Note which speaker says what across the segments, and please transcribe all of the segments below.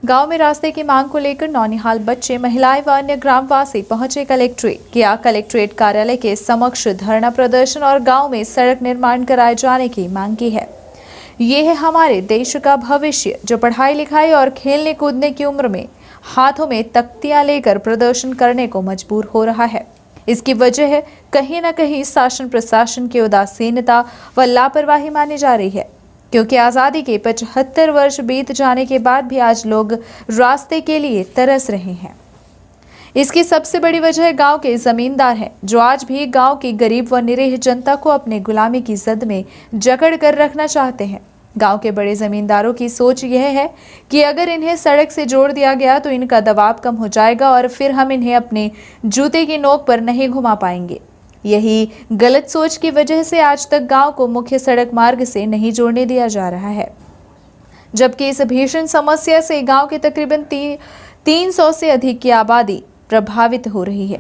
Speaker 1: गांव में रास्ते की मांग को लेकर नौनिहाल बच्चे, महिलाएं व अन्य ग्रामवासी पहुंचे कलेक्ट्रेट। किया कलेक्ट्रेट कार्यालय के समक्ष धरना प्रदर्शन और गांव में सड़क निर्माण कराए जाने की मांग की है। ये है हमारे देश का भविष्य जो पढ़ाई लिखाई और खेलने कूदने की उम्र में हाथों में तख्तियां लेकर प्रदर्शन करने को मजबूर हो रहा है। इसकी वजह है कहीं न कहीं शासन प्रशासन की उदासीनता व लापरवाही मानी जा रही है, क्योंकि आज़ादी के 75 वर्ष बीत जाने के बाद भी आज लोग रास्ते के लिए तरस रहे हैं। इसकी सबसे बड़ी वजह गांव के जमींदार हैं, जो आज भी गांव की गरीब व निरीह जनता को अपने गुलामी की जद में जकड़ कर रखना चाहते हैं। गांव के बड़े जमींदारों की सोच यह है कि अगर इन्हें सड़क से जोड़ दिया गया तो इनका दबाव कम हो जाएगा और फिर हम इन्हें अपने जूते की नोक पर नहीं घुमा पाएंगे। यही गलत सोच की वजह से आज तक गांव को मुख्य सड़क मार्ग से नहीं जोड़ने दिया जा रहा है, जबकि इस भीषण समस्या से गांव के तकरीबन 300 से अधिक की आबादी प्रभावित हो रही है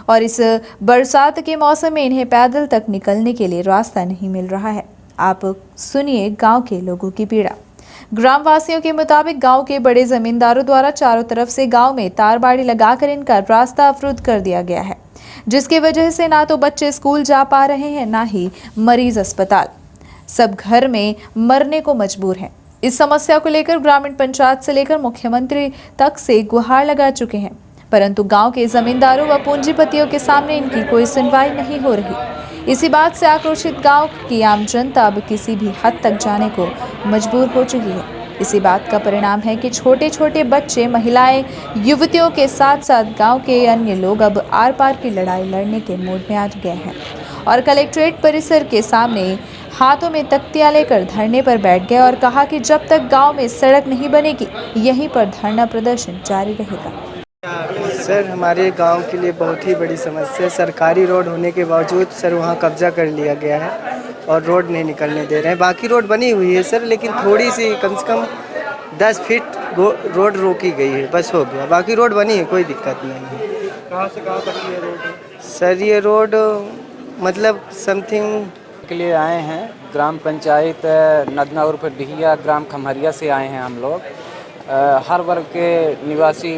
Speaker 1: और इस बरसात के मौसम में इन्हें पैदल तक निकलने के लिए रास्ता नहीं मिल रहा है। आप सुनिए गांव के लोगों की पीड़ा। ग्रामवासियों के मुताबिक गांव के बड़े जमींदारों द्वारा चारों तरफ से गांव में तारबाड़ी लगाकर इनका रास्ता अवरुद्ध कर दिया गया है, जिसकी वजह से ना तो बच्चे स्कूल जा पा रहे हैं, ना ही मरीज अस्पताल। सब घर में मरने को मजबूर हैं। इस समस्या को लेकर ग्रामीण पंचायत से लेकर मुख्यमंत्री तक से गुहार लगा चुके हैं, परंतु गांव के जमींदारों व पूंजीपतियों के सामने इनकी कोई सुनवाई नहीं हो रही। इसी बात से आक्रोशित गांव की आम जनता अब किसी भी हद तक जाने को मजबूर हो चुकी है। इसी बात का परिणाम है कि छोटे छोटे बच्चे, महिलाएं, युवतियों के साथ साथ गांव के अन्य लोग अब आर पार की लड़ाई लड़ने के मूड में आ गए हैं और कलेक्ट्रेट परिसर के सामने हाथों में तख्तियां लेकर धरने पर बैठ गए और कहा कि जब तक गांव में सड़क नहीं बनेगी यहीं पर धरना प्रदर्शन जारी रहेगा।
Speaker 2: सर, हमारे गांव के लिए बहुत ही बड़ी समस्या है। सरकारी रोड होने के बावजूद सर वहां कब्जा कर लिया गया है और रोड नहीं निकलने दे रहे हैं। बाकी रोड बनी हुई है सर, लेकिन थोड़ी सी कम से कम 10 फीट रोड रोकी गई है, बस हो गया। बाकी रोड बनी है, कोई दिक्कत नहीं है।
Speaker 3: कहाँ से कहाँ तक ये रोड है?
Speaker 2: सर ये रोड मतलब समथिंग
Speaker 4: के लिए आए हैं। ग्राम पंचायत नदना उर्फ डिहिया, ग्राम खमहरिया से आए हैं हम लोग। हर वर्ग के निवासी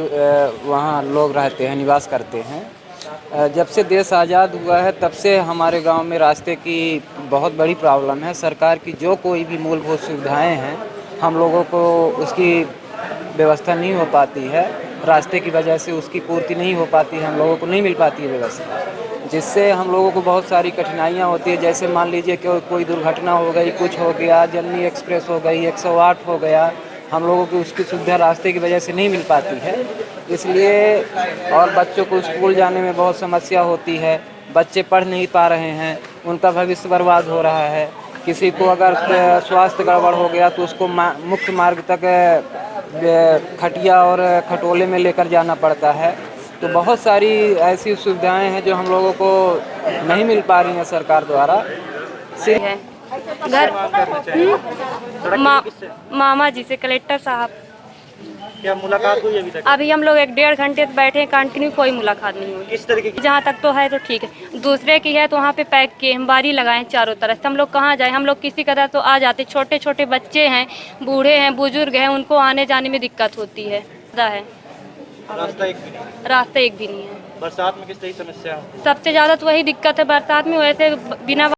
Speaker 4: वहाँ लोग रहते हैं, निवास करते हैं। जब से देश आज़ाद हुआ है तब से हमारे गांव में रास्ते की बहुत बड़ी प्रॉब्लम है। सरकार की जो कोई भी मूलभूत सुविधाएं हैं हम लोगों को उसकी व्यवस्था नहीं हो पाती है। रास्ते की वजह से उसकी पूर्ति नहीं हो पाती है, हम लोगों को नहीं मिल पाती है व्यवस्था, जिससे हम लोगों को बहुत सारी कठिनाइयाँ होती है। जैसे मान लीजिए कि कोई दुर्घटना हो गई, कुछ हो गया, जननी एक्सप्रेस हो गई, 108 हो गया, हम लोगों को उसकी सुविधा रास्ते की वजह से नहीं मिल पाती है। इसलिए और बच्चों को स्कूल जाने में बहुत समस्या होती है। बच्चे पढ़ नहीं पा रहे हैं, उनका भविष्य बर्बाद हो रहा है। किसी को अगर स्वास्थ्य गड़बड़ हो गया तो उसको मुख्य मार्ग तक खटिया और खटोले में लेकर जाना पड़ता है। तो बहुत सारी ऐसी सुविधाएं हैं जो हम लोगों को नहीं मिल पा रही हैं सरकार द्वारा।
Speaker 3: घर
Speaker 5: मामा जी से, कलेक्टर साहब।
Speaker 3: क्या मुलाकात हुई अभी तक?
Speaker 5: अभी हम लोग 1-1.5 घंटे बैठे हैं, कंटिन्यू कोई मुलाकात नहीं हुई।
Speaker 3: किस तरीके की?
Speaker 5: जहाँ तक तो है तो ठीक है, दूसरे की है तो वहाँ पे पैक किए हम, बारी लगाए चारों तरफ से। हम लोग कहाँ जाए? हम लोग किसी कदर तो आ जाते, छोटे छोटे बच्चे हैं, बूढ़े हैं, बुजुर्ग हैं, उनको आने जाने में दिक्कत होती है।
Speaker 3: रास्ता एक भी नहीं?
Speaker 5: रास्ता एक भी नहीं है।
Speaker 3: बरसात में किस तरह की समस्या?
Speaker 5: सबसे ज़्यादा तो वही दिक्कत है बरसात में, वैसे बिना